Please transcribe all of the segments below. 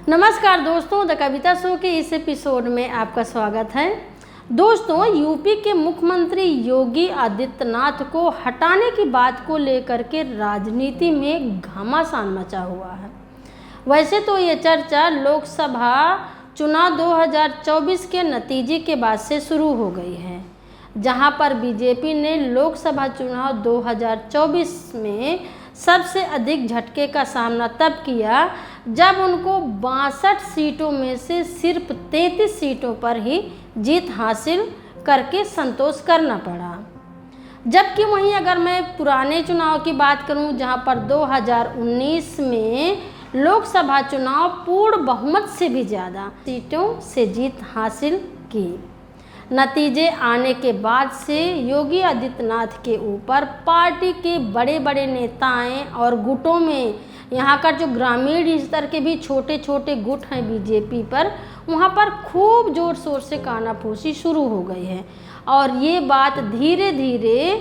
नमस्कार दोस्तों, the Kavita show के इस एपिसोड में आपका स्वागत है। दोस्तों, यूपी के मुख्यमंत्री योगी आदित्यनाथ को हटाने की बात को लेकर के राजनीति में घमासान मचा हुआ है। वैसे तो ये चर्चा लोकसभा चुनाव 2024 के नतीजे के बाद से शुरू हो गई है, जहां पर बीजेपी ने लोकसभा चुनाव 2024 में सबसे अधिक झटके का सामना तब किया जब उनको 62 सीटों में से सिर्फ 33 सीटों पर ही जीत हासिल करके संतोष करना पड़ा। जबकि वहीं अगर मैं पुराने चुनाव की बात करूं, जहां पर 2019 में लोकसभा चुनाव पूर्ण बहुमत से भी ज़्यादा सीटों से जीत हासिल की। नतीजे आने के बाद से योगी आदित्यनाथ के ऊपर पार्टी के बड़े बड़े नेताएं और गुटों में, यहाँ का जो ग्रामीण स्तर के भी छोटे छोटे गुट हैं बीजेपी पर, वहाँ पर खूब ज़ोर शोर से कानाफूसी शुरू हो गई है। और ये बात धीरे धीरे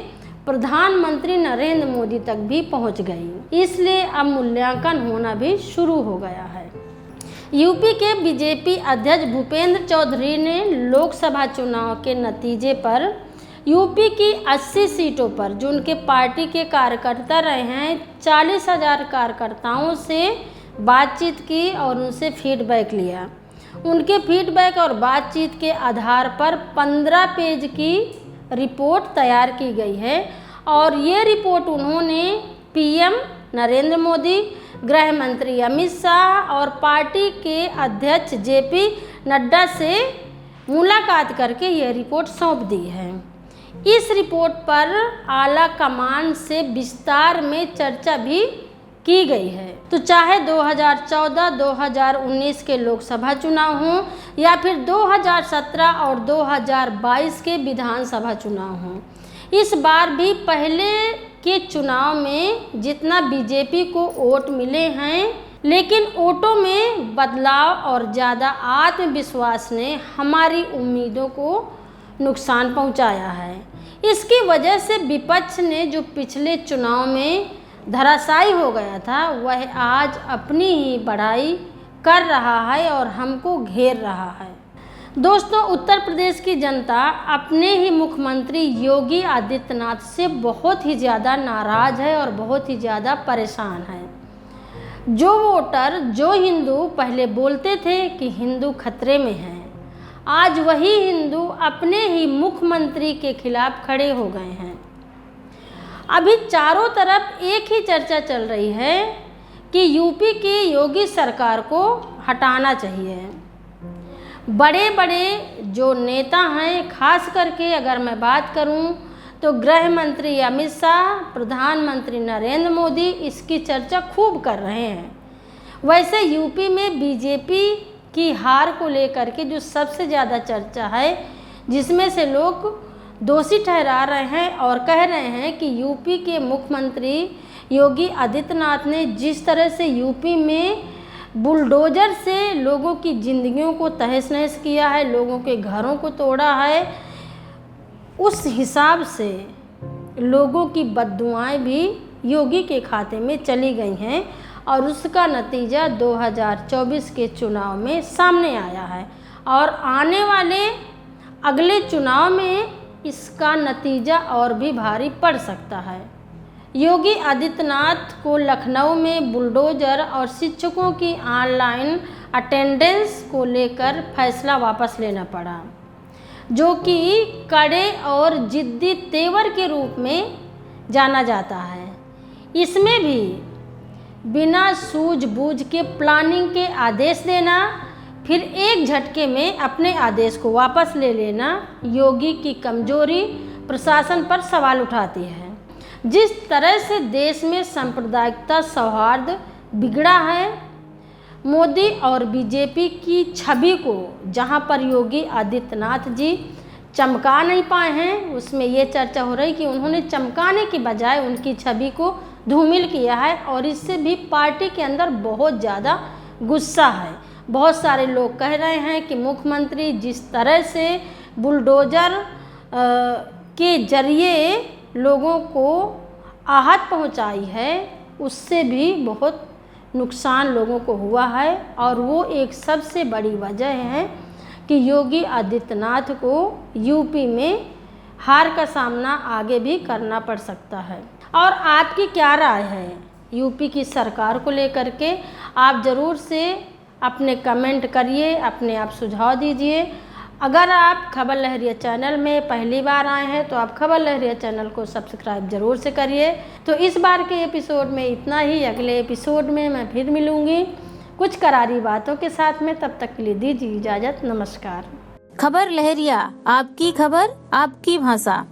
प्रधानमंत्री नरेंद्र मोदी तक भी पहुँच गई, इसलिए अब मूल्यांकन होना भी शुरू हो गया है। यूपी के बीजेपी अध्यक्ष भूपेंद्र चौधरी ने लोकसभा चुनाव के नतीजे पर यूपी की 80 सीटों पर जो उनके पार्टी के कार्यकर्ता रहे हैं, 40,000 कार्यकर्ताओं से बातचीत की और उनसे फीडबैक लिया। उनके फीडबैक और बातचीत के आधार पर 15 पेज की रिपोर्ट तैयार की गई है और ये रिपोर्ट उन्होंने पीएम नरेंद्र मोदी, गृह मंत्री अमित शाह और पार्टी के अध्यक्ष जेपी नड्डा से मुलाकात करके यह रिपोर्ट सौंप दी है। इस रिपोर्ट पर आला कमान से विस्तार में चर्चा भी की गई है। तो चाहे 2014, 2019 के लोकसभा चुनाव हों या फिर 2017 और 2022 के विधानसभा चुनाव हों, इस बार भी पहले के चुनाव में जितना बीजेपी को वोट मिले हैं, लेकिन वोटों में बदलाव और ज़्यादा आत्मविश्वास ने हमारी उम्मीदों को नुकसान पहुंचाया है। इसकी वजह से विपक्ष ने जो पिछले चुनाव में धराशायी हो गया था, वह आज अपनी ही बढ़ाई कर रहा है और हमको घेर रहा है। दोस्तों, उत्तर प्रदेश की जनता अपने ही मुख्यमंत्री योगी आदित्यनाथ से बहुत ही ज़्यादा नाराज़ है और बहुत ही ज़्यादा परेशान है। जो वोटर, जो हिंदू पहले बोलते थे कि हिंदू खतरे में हैं, आज वही हिंदू अपने ही मुख्यमंत्री के खिलाफ खड़े हो गए हैं। अभी चारों तरफ एक ही चर्चा चल रही है कि यूपी की योगी सरकार को हटाना चाहिए। बड़े बड़े जो नेता हैं, खास करके अगर मैं बात करूं तो गृह मंत्री अमित शाह, प्रधानमंत्री नरेंद्र मोदी इसकी चर्चा खूब कर रहे हैं। वैसे यूपी में बीजेपी की हार को लेकर के जो सबसे ज़्यादा चर्चा है, जिसमें से लोग दोषी ठहरा रहे हैं और कह रहे हैं कि यूपी के मुख्यमंत्री योगी आदित्यनाथ ने जिस तरह से यूपी में बुलडोजर से लोगों की ज़िंदगियों को तहस नहस किया है, लोगों के घरों को तोड़ा है, उस हिसाब से लोगों की बद्दुआएं भी योगी के खाते में चली गई हैं और उसका नतीजा 2024 के चुनाव में सामने आया है और आने वाले अगले चुनाव में इसका नतीजा और भी भारी पड़ सकता है। योगी आदित्यनाथ को लखनऊ में बुलडोजर और शिक्षकों की ऑनलाइन अटेंडेंस को लेकर फैसला वापस लेना पड़ा, जो कि कड़े और जिद्दी तेवर के रूप में जाना जाता है। इसमें भी बिना सूझबूझ के प्लानिंग के आदेश देना, फिर एक झटके में अपने आदेश को वापस ले लेना योगी की कमजोरी प्रशासन पर सवाल उठाती है। जिस तरह से देश में सांप्रदायिकता सौहार्द बिगड़ा है, मोदी और बीजेपी की छवि को जहां पर योगी आदित्यनाथ जी चमका नहीं पाए हैं, उसमें ये चर्चा हो रही कि उन्होंने चमकाने की बजाय उनकी छवि को धूमिल किया है और इससे भी पार्टी के अंदर बहुत ज़्यादा गुस्सा है। बहुत सारे लोग कह रहे हैं कि मुख्यमंत्री जिस तरह से बुलडोजर के जरिए लोगों को आहत पहुंचाई है, उससे भी बहुत नुकसान लोगों को हुआ है और वो एक सबसे बड़ी वजह है कि योगी आदित्यनाथ को यूपी में हार का सामना आगे भी करना पड़ सकता है। और आपकी क्या राय है यूपी की सरकार को लेकर के? आप ज़रूर से अपने कमेंट करिए, अपने आप सुझाव दीजिए। अगर आप खबर लहरिया चैनल में पहली बार आए हैं तो आप खबर लहरिया चैनल को सब्सक्राइब ज़रूर से करिए। तो इस बार के एपिसोड में इतना ही। अगले एपिसोड में मैं फिर मिलूँगी कुछ करारी बातों के साथ में। तब तक के लिए दीजिए इजाज़त। नमस्कार। खबर लहरिया, आपकी खबर आपकी भाषा।